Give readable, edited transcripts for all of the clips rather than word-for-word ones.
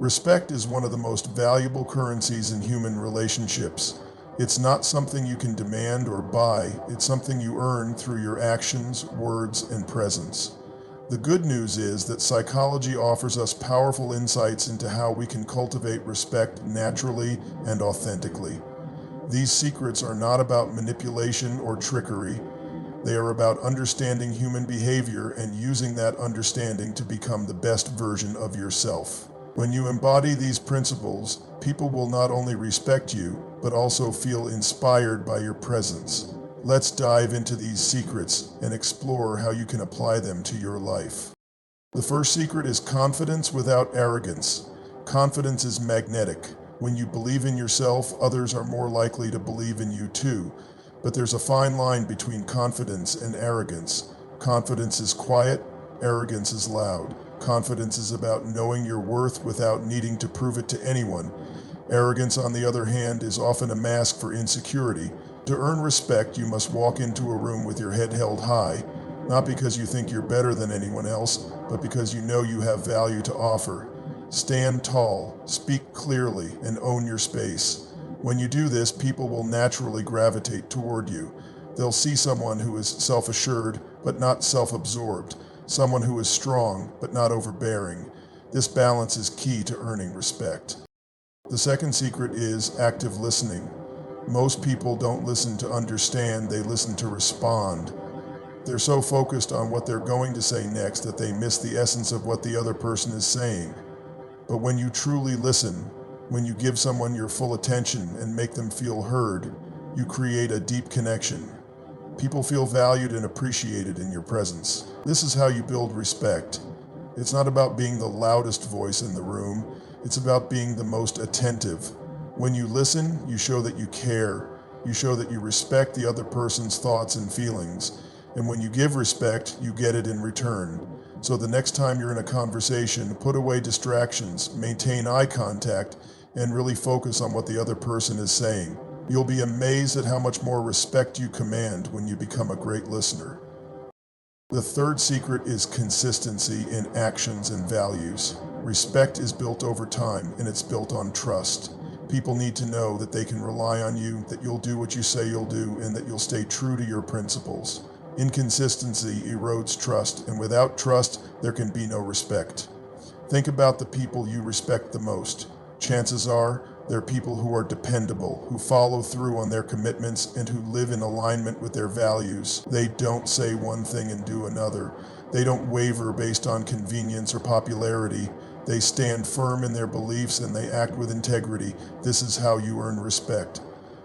Respect is one of the most valuable currencies in human relationships. It's not something you can demand or buy, it's something you earn through your actions, words, and presence. The good news is that psychology offers us powerful insights into how we can cultivate respect naturally and authentically. These secrets are not about manipulation or trickery. They are about understanding human behavior and using that understanding to become the best version of yourself. When you embody these principles, people will not only respect you, but also feel inspired by your presence. Let's dive into these secrets and explore how you can apply them to your life. The first secret is confidence without arrogance. Confidence is magnetic. When you believe in yourself, others are more likely to believe in you too. But there's a fine line between confidence and arrogance. Confidence is quiet, arrogance is loud. Confidence is about knowing your worth without needing to prove it to anyone. Arrogance, on the other hand, is often a mask for insecurity. To earn respect, you must walk into a room with your head held high, not because you think you're better than anyone else, but because you know you have value to offer. Stand tall, speak clearly, and own your space. When you do this, people will naturally gravitate toward you. They'll see someone who is self-assured, but not self-absorbed. Someone who is strong, but not overbearing. This balance is key to earning respect. The second secret is active listening. Most people don't listen to understand, they listen to respond. They're so focused on what they're going to say next that they miss the essence of what the other person is saying. But when you truly listen, when you give someone your full attention and make them feel heard, you create a deep connection. People feel valued and appreciated in your presence. This is how you build respect. It's not about being the loudest voice in the room. It's about being the most attentive. When you listen, you show that you care. You show that you respect the other person's thoughts and feelings. And when you give respect, you get it in return. So the next time you're in a conversation, put away distractions, maintain eye contact, and really focus on what the other person is saying. You'll be amazed at how much more respect you command when you become a great listener. The third secret is consistency in actions and values. Respect is built over time, and it's built on trust. People need to know that they can rely on you, that you'll do what you say you'll do, and that you'll stay true to your principles. Inconsistency erodes trust, and without trust, there can be no respect. Think about the people you respect the most. Chances are, they're people who are dependable, who follow through on their commitments, and who live in alignment with their values. They don't say one thing and do another. They don't waver based on convenience or popularity. They stand firm in their beliefs and they act with integrity. This is how you earn respect.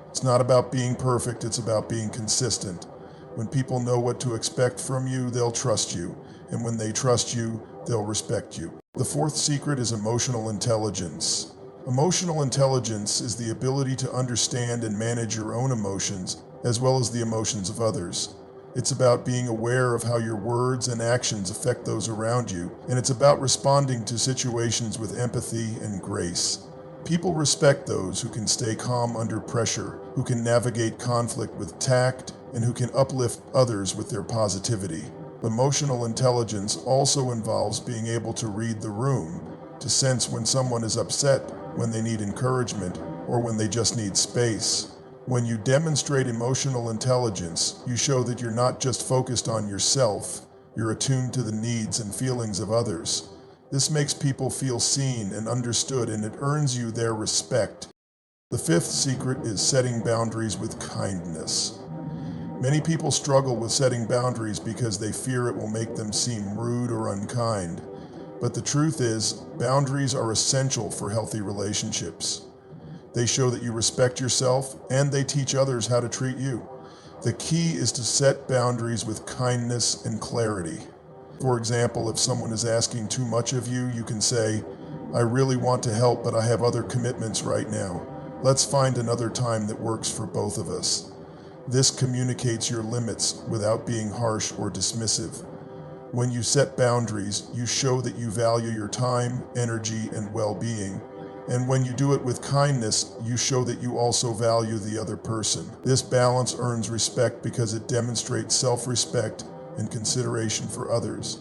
It's not about being perfect, it's about being consistent. When people know what to expect from you, they'll trust you. And when they trust you, they'll respect you. The fourth secret is emotional intelligence. Emotional intelligence is the ability to understand and manage your own emotions, as well as the emotions of others. It's about being aware of how your words and actions affect those around you, and it's about responding to situations with empathy and grace. People respect those who can stay calm under pressure, who can navigate conflict with tact, and who can uplift others with their positivity. Emotional intelligence also involves being able to read the room, to sense when someone is upset, when they need encouragement, or when they just need space. When you demonstrate emotional intelligence, you show that you're not just focused on yourself, you're attuned to the needs and feelings of others. This makes people feel seen and understood, and it earns you their respect. The fifth secret is setting boundaries with kindness. Many people struggle with setting boundaries because they fear it will make them seem rude or unkind. But the truth is, boundaries are essential for healthy relationships. They show that you respect yourself, and they teach others how to treat you. The key is to set boundaries with kindness and clarity. For example, if someone is asking too much of you, you can say, "I really want to help, but I have other commitments right now. Let's find another time that works for both of us." This communicates your limits without being harsh or dismissive. When you set boundaries, you show that you value your time, energy, and well-being. And when you do it with kindness, you show that you also value the other person. This balance earns respect because it demonstrates self-respect and consideration for others.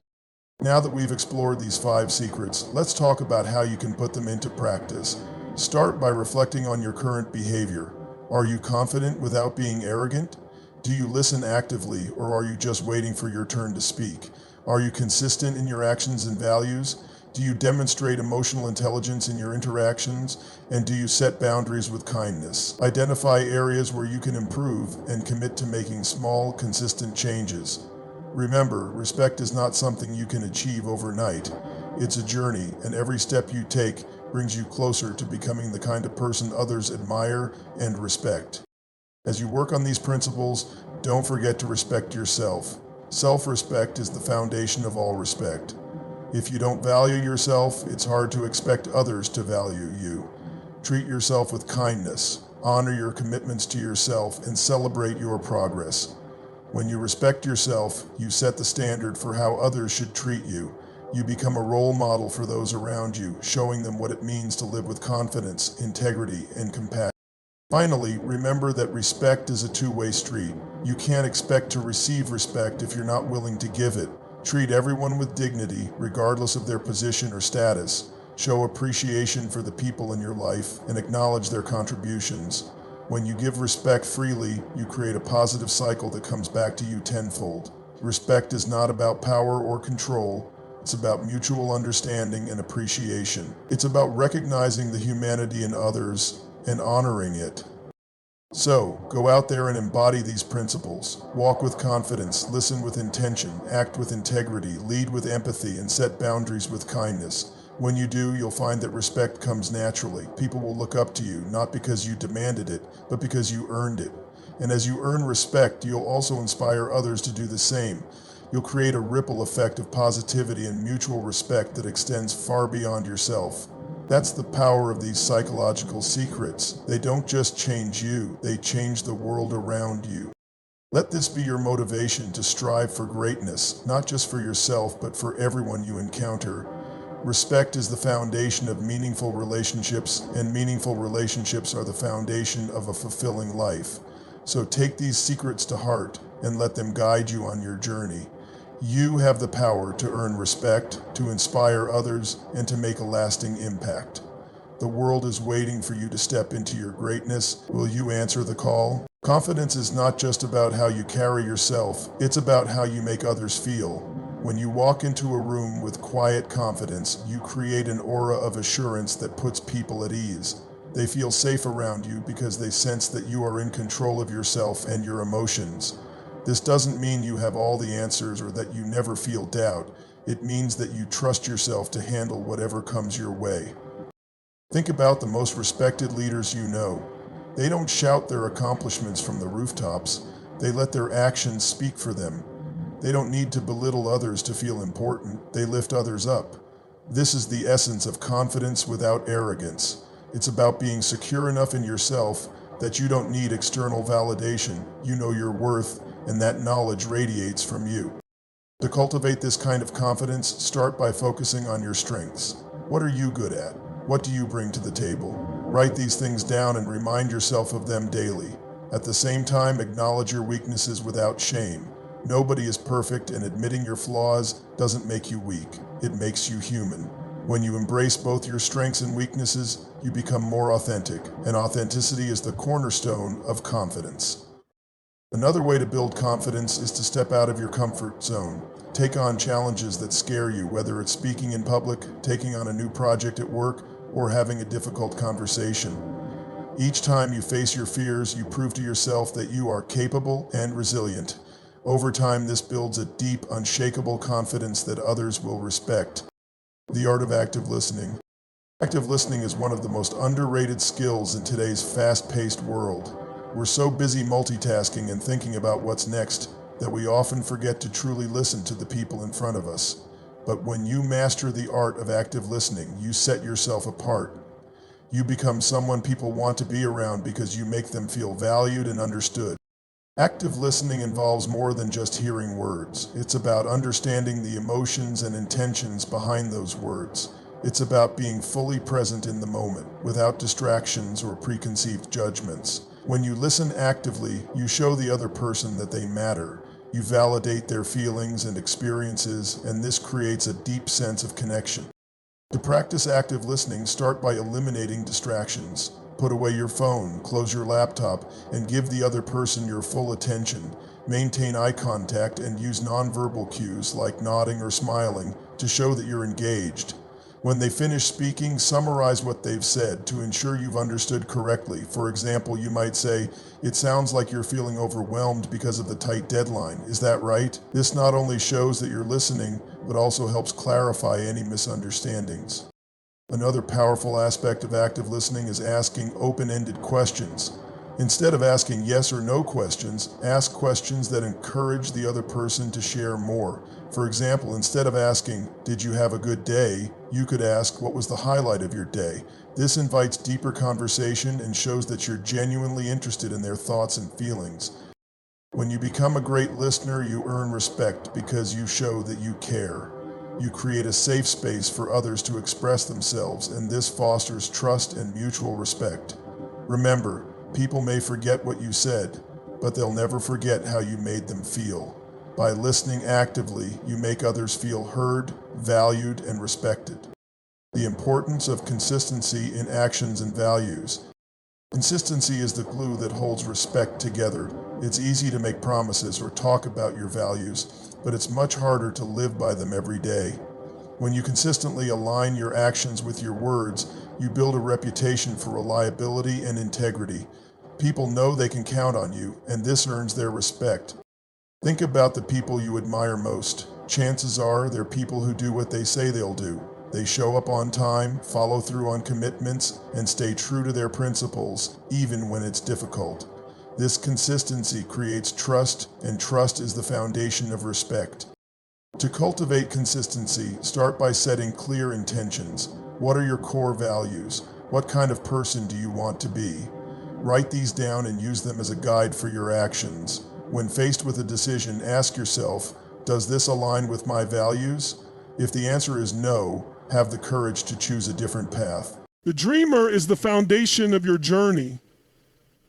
Now that we've explored these 5 secrets, let's talk about how you can put them into practice. Start by reflecting on your current behavior. Are you confident without being arrogant? Do you listen actively, or are you just waiting for your turn to speak? Are you consistent in your actions and values? Do you demonstrate emotional intelligence in your interactions? And do you set boundaries with kindness? Identify areas where you can improve and commit to making small, consistent changes. Remember, respect is not something you can achieve overnight. It's a journey, and every step you take brings you closer to becoming the kind of person others admire and respect. As you work on these principles, don't forget to respect yourself. Self-respect is the foundation of all respect. If you don't value yourself, it's hard to expect others to value you. Treat yourself with kindness, honor your commitments to yourself, and celebrate your progress. When you respect yourself, you set the standard for how others should treat you. You become a role model for those around you, showing them what it means to live with confidence, integrity, and compassion. Finally, remember that respect is a two-way street. You can't expect to receive respect if you're not willing to give it. Treat everyone with dignity, regardless of their position or status. Show appreciation for the people in your life and acknowledge their contributions. When you give respect freely, you create a positive cycle that comes back to you tenfold. Respect is not about power or control. It's about mutual understanding and appreciation. It's about recognizing the humanity in others and honoring it. So, go out there and embody these principles. Walk with confidence, listen with intention, act with integrity, lead with empathy, and set boundaries with kindness. When you do, you'll find that respect comes naturally. People will look up to you, not because you demanded it, but because you earned it. And as you earn respect, you'll also inspire others to do the same. You'll create a ripple effect of positivity and mutual respect that extends far beyond yourself. That's the power of these psychological secrets. They don't just change you, they change the world around you. Let this be your motivation to strive for greatness, not just for yourself, but for everyone you encounter. Respect is the foundation of meaningful relationships, and meaningful relationships are the foundation of a fulfilling life. So take these secrets to heart and let them guide you on your journey. You have the power to earn respect, to inspire others, and to make a lasting impact. The world is waiting for you to step into your greatness. Will you answer the call? Confidence is not just about how you carry yourself, it's about how you make others feel. When you walk into a room with quiet confidence, you create an aura of assurance that puts people at ease. They feel safe around you because they sense that you are in control of yourself and your emotions. This doesn't mean you have all the answers or that you never feel doubt. It means that you trust yourself to handle whatever comes your way. Think about the most respected leaders you know. They don't shout their accomplishments from the rooftops. They let their actions speak for them. They don't need to belittle others to feel important. They lift others up. This is the essence of confidence without arrogance. It's about being secure enough in yourself that you don't need external validation. You know your worth, and that knowledge radiates from you. To cultivate this kind of confidence, start by focusing on your strengths. What are you good at? What do you bring to the table? Write these things down and remind yourself of them daily. At the same time, acknowledge your weaknesses without shame. Nobody is perfect, and admitting your flaws doesn't make you weak. It makes you human. When you embrace both your strengths and weaknesses, you become more authentic, and authenticity is the cornerstone of confidence. Another way to build confidence is to step out of your comfort zone. Take on challenges that scare you, whether it's speaking in public, taking on a new project at work, or having a difficult conversation. Each time you face your fears, you prove to yourself that you are capable and resilient. Over time, this builds a deep, unshakable confidence that others will respect. The art of active listening. Active listening is one of the most underrated skills in today's fast-paced world. We're so busy multitasking and thinking about what's next that we often forget to truly listen to the people in front of us. But when you master the art of active listening, you set yourself apart. You become someone people want to be around because you make them feel valued and understood. Active listening involves more than just hearing words. It's about understanding the emotions and intentions behind those words. It's about being fully present in the moment, without distractions or preconceived judgments. When you listen actively, you show the other person that they matter. You validate their feelings and experiences, and this creates a deep sense of connection. To practice active listening, start by eliminating distractions. Put away your phone, close your laptop, and give the other person your full attention. Maintain eye contact and use nonverbal cues like nodding or smiling to show that you're engaged. When they finish speaking, summarize what they've said to ensure you've understood correctly. For example, you might say, "It sounds like you're feeling overwhelmed because of the tight deadline. Is that right?" This not only shows that you're listening, but also helps clarify any misunderstandings. Another powerful aspect of active listening is asking open-ended questions. Instead of asking yes or no questions, ask questions that encourage the other person to share more. For example, instead of asking, "Did you have a good day?" you could ask, "What was the highlight of your day?" This invites deeper conversation and shows that you're genuinely interested in their thoughts and feelings. When you become a great listener, you earn respect because you show that you care. You create a safe space for others to express themselves, and this fosters trust and mutual respect. Remember, people may forget what you said, but they'll never forget how you made them feel. By listening actively, you make others feel heard, valued, and respected. The importance of consistency in actions and values. Consistency is the glue that holds respect together. It's easy to make promises or talk about your values, but it's much harder to live by them every day. When you consistently align your actions with your words, you build a reputation for reliability and integrity. People know they can count on you, and this earns their respect. Think about the people you admire most. Chances are they're people who do what they say they'll do. They show up on time, follow through on commitments, and stay true to their principles, even when it's difficult. This consistency creates trust, and trust is the foundation of respect. To cultivate consistency, start by setting clear intentions. What are your core values? What kind of person do you want to be? Write these down and use them as a guide for your actions. When faced with a decision, ask yourself, does this align with my values? If the answer is no, have the courage to choose a different path. The dreamer is the foundation of your journey.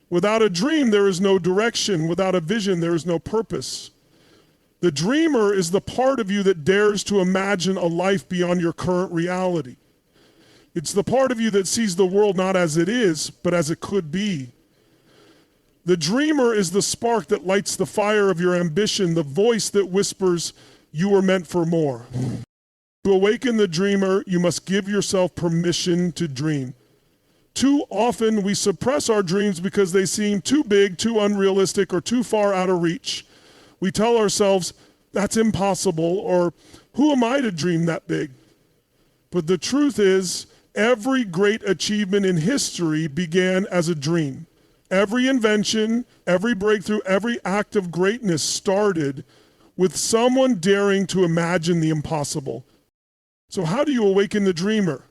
Without a dream, there is no direction. Without a vision, there is no purpose. The dreamer is the part of you that dares to imagine a life beyond your current reality. It's the part of you that sees the world not as it is, but as it could be. The dreamer is the spark that lights the fire of your ambition, the voice that whispers, "You were meant for more." To awaken the dreamer, you must give yourself permission to dream. Too often we suppress our dreams because they seem too big, too unrealistic, or too far out of reach. We tell ourselves, "That's impossible," or "Who am I to dream that big?" But the truth is, every great achievement in history began as a dream. Every invention, every breakthrough, every act of greatness started with someone daring to imagine the impossible. So how do you awaken the dreamer?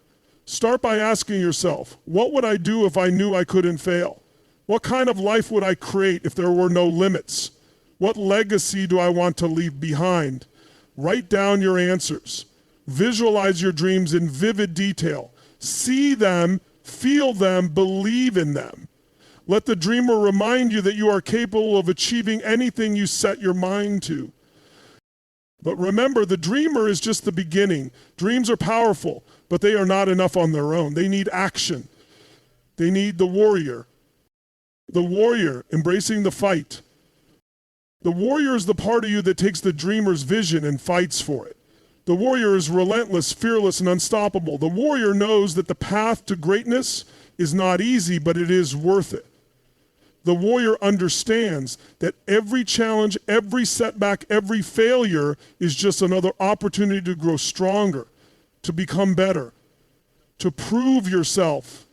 Start by asking yourself, what would I do if I knew I couldn't fail? What kind of life would I create if there were no limits? What legacy do I want to leave behind? Write down your answers. Visualize your dreams in vivid detail. See them, feel them, believe in them. Let the dreamer remind you that you are capable of achieving anything you set your mind to. But remember, the dreamer is just the beginning. Dreams are powerful, but they are not enough on their own. They need action. They need the warrior. The warrior embracing the fight. The warrior is the part of you that takes the dreamer's vision and fights for it. The warrior is relentless, fearless, and unstoppable. The warrior knows that the path to greatness is not easy, but it is worth it. The warrior understands that every challenge, every setback, every failure is just another opportunity to grow stronger, to become better, to prove yourself.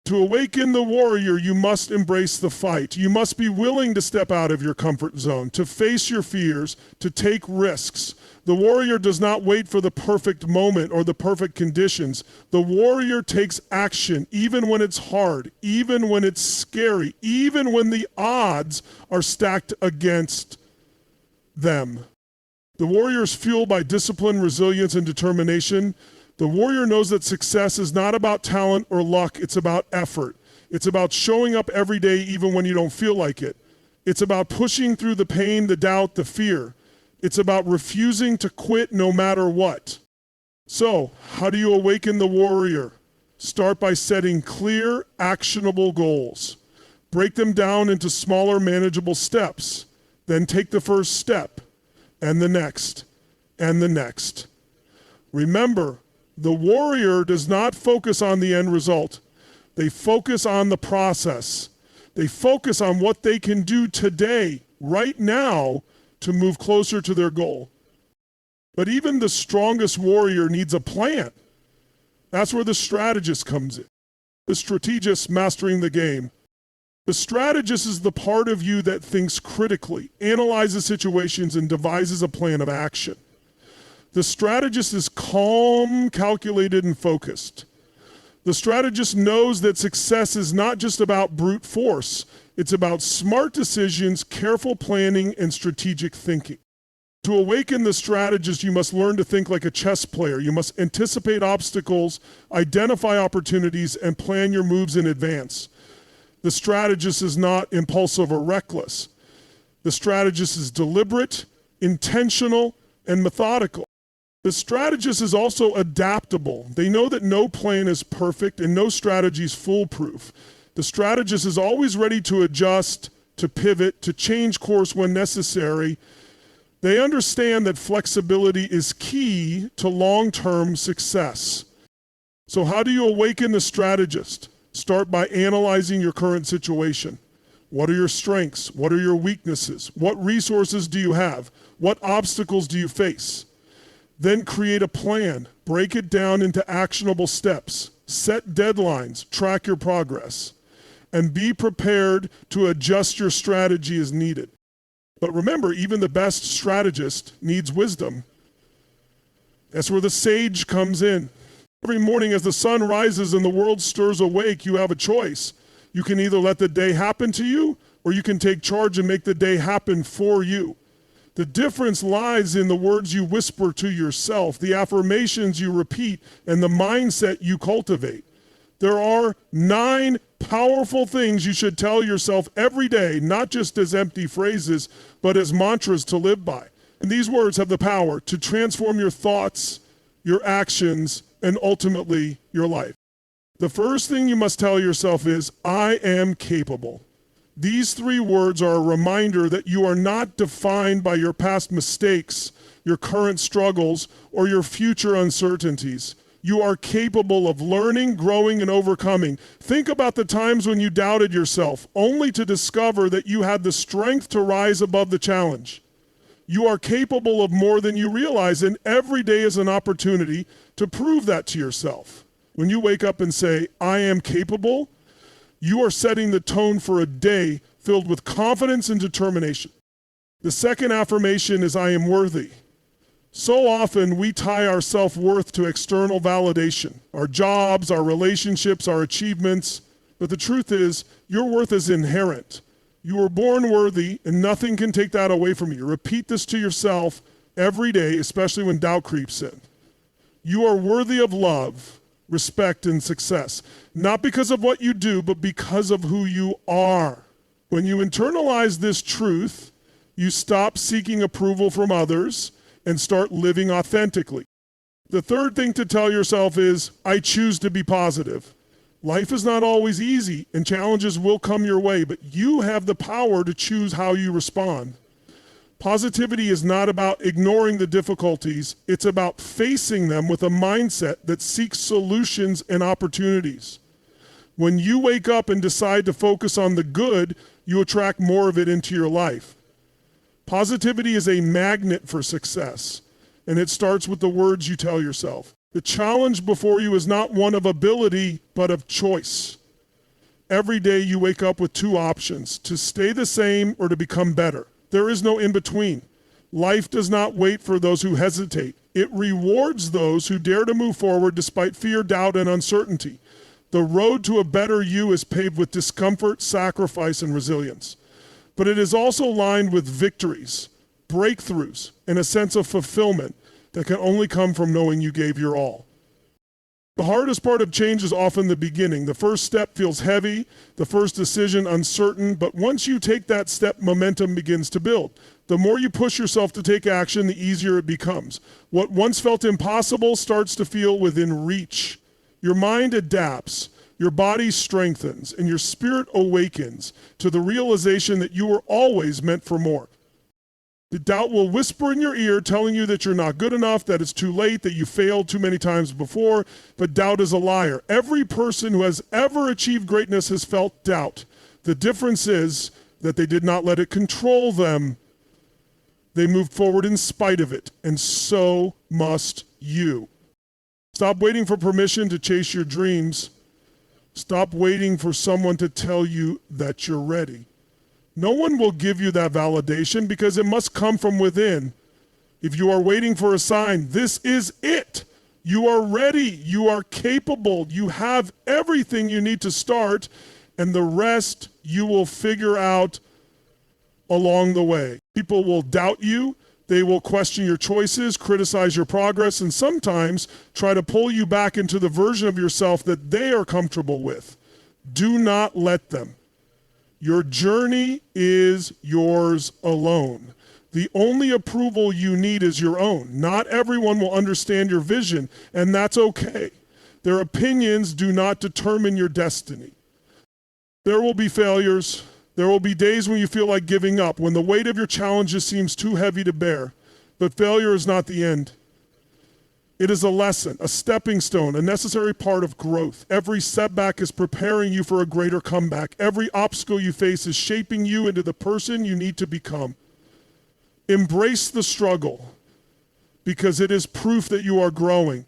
To awaken the warrior, you must embrace the fight. You must be willing to step out of your comfort zone, to face your fears, to take risks. The warrior does not wait for the perfect moment or the perfect conditions. The warrior takes action even when it's hard, even when it's scary, even when the odds are stacked against them. The warrior is fueled by discipline, resilience, and determination. The warrior knows that success is not about talent or luck, it's about effort. It's about showing up every day even when you don't feel like it. It's about pushing through the pain, the doubt, the fear. It's about refusing to quit no matter what. So, how do you awaken the warrior? Start by setting clear, actionable goals. Break them down into smaller, manageable steps. Then take the first step, and the next, and the next. Remember, the warrior does not focus on the end result. They focus on the process. They focus on what they can do today, right now, to move closer to their goal. But even the strongest warrior needs a plan. That's where the strategist comes in. The strategist mastering the game. The strategist is the part of you that thinks critically, analyzes situations, and devises a plan of action. The strategist is calm, calculated, and focused. The strategist knows that success is not just about brute force. It's about smart decisions, careful planning, and strategic thinking. To awaken the strategist, you must learn to think like a chess player. You must anticipate obstacles, identify opportunities, and plan your moves in advance. The strategist is not impulsive or reckless. The strategist is deliberate, intentional, and methodical. The strategist is also adaptable. They know that no plan is perfect and no strategy is foolproof. The strategist is always ready to adjust, to pivot, to change course when necessary. They understand that flexibility is key to long-term success. So how do you awaken the strategist? Start by analyzing your current situation. What are your strengths? What are your weaknesses? What resources do you have? What obstacles do you face? Then create a plan. Break it down into actionable steps. Set deadlines. Track your progress. And be prepared to adjust your strategy as needed. But remember, even the best strategist needs wisdom. That's where the sage comes in. Every morning as the sun rises and the world stirs awake, you have a choice. You can either let the day happen to you, or you can take charge and make the day happen for you. The difference lies in the words you whisper to yourself, the affirmations you repeat, and the mindset you cultivate. There are 9 powerful things you should tell yourself every day, not just as empty phrases, but as mantras to live by. And these words have the power to transform your thoughts, your actions, and ultimately your life. The first thing you must tell yourself is, I am capable. These 3 words are a reminder that you are not defined by your past mistakes, your current struggles, or your future uncertainties. You are capable of learning, growing, and overcoming. Think about the times when you doubted yourself, only to discover that you had the strength to rise above the challenge. You are capable of more than you realize, and every day is an opportunity to prove that to yourself. When you wake up and say, I am capable, you are setting the tone for a day filled with confidence and determination. The second affirmation is, I am worthy. So often we tie our self-worth to external validation, our jobs, our relationships, our achievements. But the truth is, your worth is inherent. You were born worthy, and nothing can take that away from you. Repeat this to yourself every day, especially when doubt creeps in. You are worthy of love, respect, and success, not because of what you do, but because of who you are. When you internalize this truth, you stop seeking approval from others and start living authentically. The third thing to tell yourself is, I choose to be positive. Life is not always easy, and challenges will come your way, but you have the power to choose how you respond. Positivity is not about ignoring the difficulties. It's about facing them with a mindset that seeks solutions and opportunities. When you wake up and decide to focus on the good, you attract more of it into your life. Positivity is a magnet for success, and it starts with the words you tell yourself. The challenge before you is not one of ability, but of choice. Every day you wake up with 2 options, to stay the same or to become better. There is no in between. Life does not wait for those who hesitate. It rewards those who dare to move forward despite fear, doubt, and uncertainty. The road to a better you is paved with discomfort, sacrifice, and resilience. But it is also lined with victories, breakthroughs, and a sense of fulfillment that can only come from knowing you gave your all. The hardest part of change is often the beginning. The first step feels heavy, the first decision uncertain, but once you take that step, momentum begins to build. The more you push yourself to take action, the easier it becomes. What once felt impossible starts to feel within reach. Your mind adapts, your body strengthens, and your spirit awakens to the realization that you were always meant for more. The doubt will whisper in your ear, telling you that you're not good enough, that it's too late, that you failed too many times before, but doubt is a liar. Every person who has ever achieved greatness has felt doubt. The difference is that they did not let it control them. They moved forward in spite of it, and so must you. Stop waiting for permission to chase your dreams. Stop waiting for someone to tell you that you're ready. No one will give you that validation because it must come from within. If you are waiting for a sign, this is it. You are ready. You are capable. You have everything you need to start, and the rest you will figure out along the way. People will doubt you. They will question your choices, criticize your progress, and sometimes try to pull you back into the version of yourself that they are comfortable with. Do not let them. Your journey is yours alone. The only approval you need is your own. Not everyone will understand your vision, and that's okay. Their opinions do not determine your destiny. There will be failures. There will be days when you feel like giving up, when the weight of your challenges seems too heavy to bear. But failure is not the end. It is a lesson, a stepping stone, a necessary part of growth. Every setback is preparing you for a greater comeback. Every obstacle you face is shaping you into the person you need to become. Embrace the struggle because it is proof that you are growing.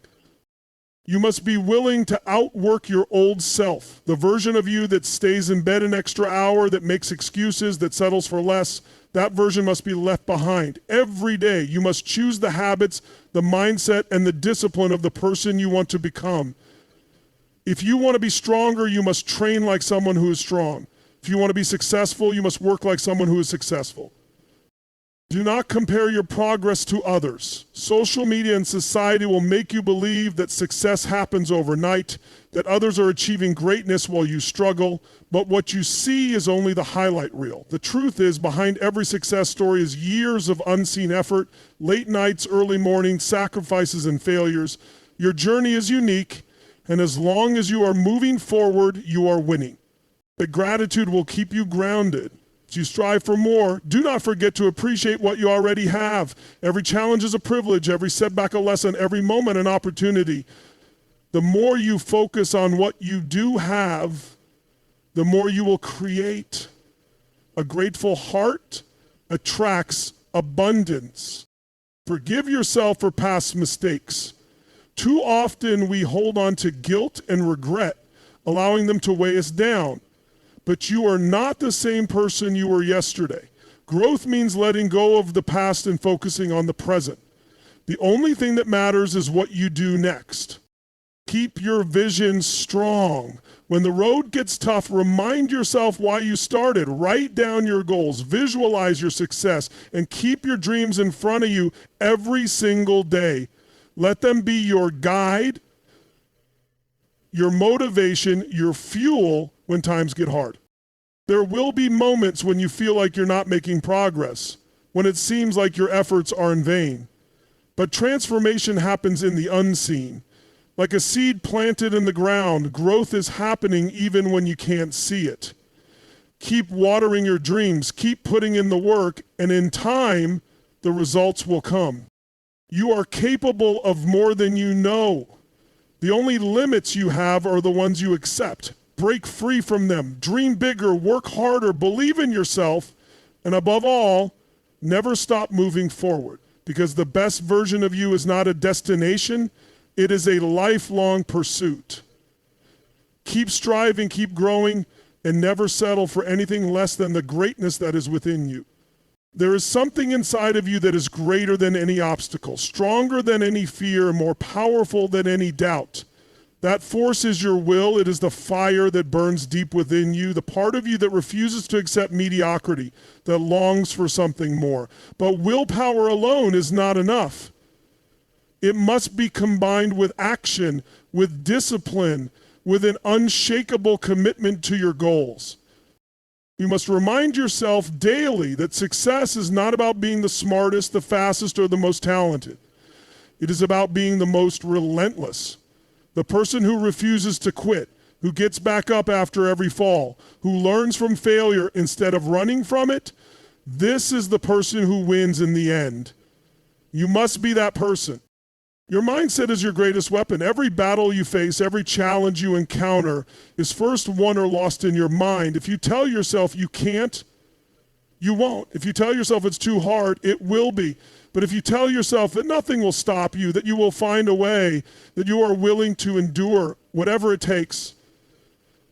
You must be willing to outwork your old self, the version of you that stays in bed an extra hour, that makes excuses, that settles for less. That version must be left behind. Every day, you must choose the habits, the mindset, and the discipline of the person you want to become. If you want to be stronger, you must train like someone who is strong. If you want to be successful, you must work like someone who is successful. Do not compare your progress to others. Social media and society will make you believe that success happens overnight, that others are achieving greatness while you struggle, but what you see is only the highlight reel. The truth is, behind every success story is years of unseen effort, late nights, early mornings, sacrifices, and failures. Your journey is unique, and as long as you are moving forward, you are winning. But gratitude will keep you grounded. As you strive for more, do not forget to appreciate what you already have. Every challenge is a privilege, every setback a lesson, every moment an opportunity. The more you focus on what you do have, the more you will create. A grateful heart attracts abundance. Forgive yourself for past mistakes. Too often we hold on to guilt and regret, allowing them to weigh us down. But you are not the same person you were yesterday. Growth means letting go of the past and focusing on the present. The only thing that matters is what you do next. Keep your vision strong. When the road gets tough, remind yourself why you started. Write down your goals, visualize your success, and keep your dreams in front of you every single day. Let them be your guide, your motivation, your fuel when times get hard. There will be moments when you feel like you're not making progress, when it seems like your efforts are in vain. But transformation happens in the unseen. Like a seed planted in the ground, growth is happening even when you can't see it. Keep watering your dreams, keep putting in the work, and in time, the results will come. You are capable of more than you know. The only limits you have are the ones you accept. Break free from them. Dream bigger, work harder, believe in yourself, and above all, never stop moving forward, because the best version of you is not a destination, it is a lifelong pursuit. Keep striving, keep growing, and never settle for anything less than the greatness that is within you. There is something inside of you that is greater than any obstacle, stronger than any fear, and more powerful than any doubt. That force is your will. It is the fire that burns deep within you, the part of you that refuses to accept mediocrity, that longs for something more. But willpower alone is not enough. It must be combined with action, with discipline, with an unshakable commitment to your goals. You must remind yourself daily that success is not about being the smartest, the fastest, or the most talented. It is about being the most relentless. The person who refuses to quit, who gets back up after every fall, who learns from failure instead of running from it, this is the person who wins in the end. You must be that person. Your mindset is your greatest weapon. Every battle you face, every challenge you encounter is first won or lost in your mind. If you tell yourself you can't, you won't. If you tell yourself it's too hard, it will be. But if you tell yourself that nothing will stop you, that you will find a way, that you are willing to endure whatever it takes,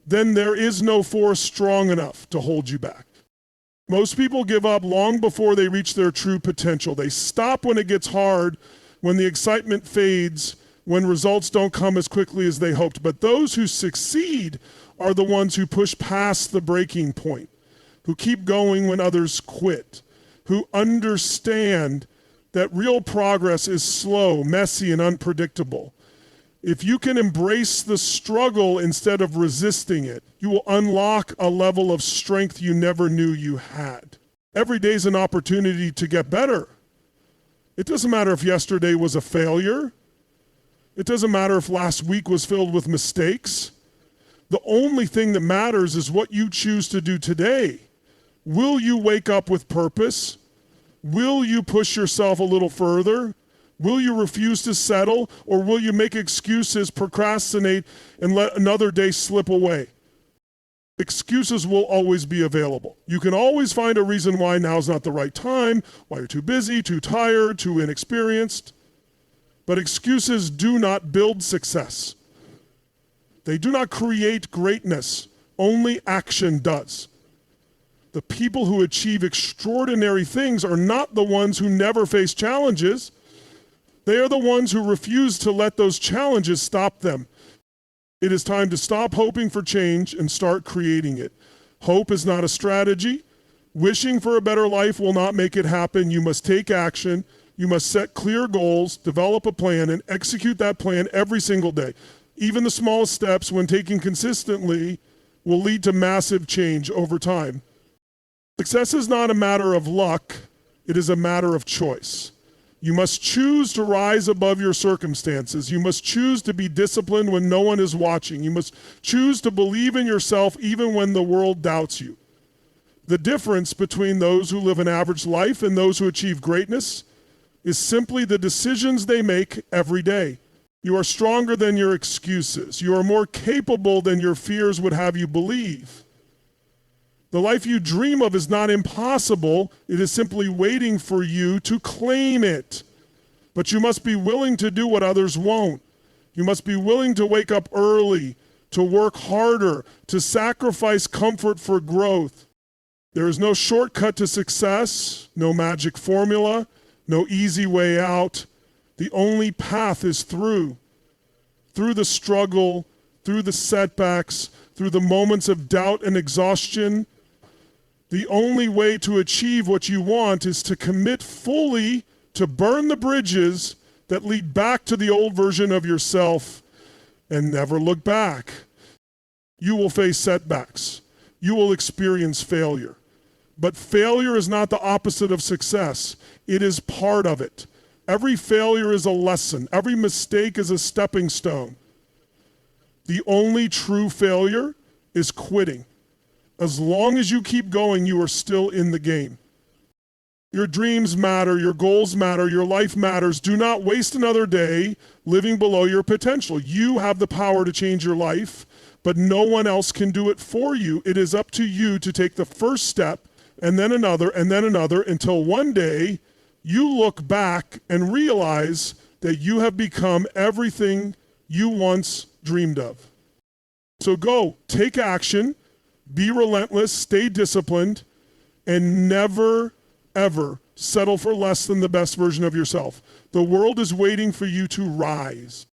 then there is no force strong enough to hold you back. Most people give up long before they reach their true potential. They stop when it gets hard, when the excitement fades, when results don't come as quickly as they hoped. But those who succeed are the ones who push past the breaking point, who keep going when others quit, who understand that real progress is slow, messy, and unpredictable. If you can embrace the struggle instead of resisting it, you will unlock a level of strength you never knew you had. Every day is an opportunity to get better. It doesn't matter if yesterday was a failure. It doesn't matter if last week was filled with mistakes. The only thing that matters is what you choose to do today. Will you wake up with purpose? Will you push yourself a little further? Will you refuse to settle, or will you make excuses, procrastinate, and let another day slip away? Excuses will always be available. You can always find a reason why now's not the right time, why you're too busy, too tired, too inexperienced. But excuses do not build success. They do not create greatness. Only action does. The people who achieve extraordinary things are not the ones who never face challenges. They are the ones who refuse to let those challenges stop them. It is time to stop hoping for change and start creating it. Hope is not a strategy. Wishing for a better life will not make it happen. You must take action. You must set clear goals, develop a plan, and execute that plan every single day. Even the smallest steps, when taken consistently, will lead to massive change over time. Success is not a matter of luck. It is a matter of choice. You must choose to rise above your circumstances. You must choose to be disciplined when no one is watching. You must choose to believe in yourself even when the world doubts you. The difference between those who live an average life and those who achieve greatness is simply the decisions they make every day. You are stronger than your excuses. You are more capable than your fears would have you believe. The life you dream of is not impossible. It is simply waiting for you to claim it. But you must be willing to do what others won't. You must be willing to wake up early, to work harder, to sacrifice comfort for growth. There is no shortcut to success, no magic formula, no easy way out. The only path is through the struggle, through the setbacks, through the moments of doubt and exhaustion. The only way to achieve what you want is to commit fully to burn the bridges that lead back to the old version of yourself and never look back. You will face setbacks. You will experience failure. But failure is not the opposite of success. It is part of it. Every failure is a lesson. Every mistake is a stepping stone. The only true failure is quitting. As long as you keep going, you are still in the game. Your dreams matter, your goals matter, your life matters. Do not waste another day living below your potential. You have the power to change your life, but no one else can do it for you. It is up to you to take the first step, and then another, until one day you look back and realize that you have become everything you once dreamed of. So go, take action. Be relentless, stay disciplined, and never, ever settle for less than the best version of yourself. The world is waiting for you to rise.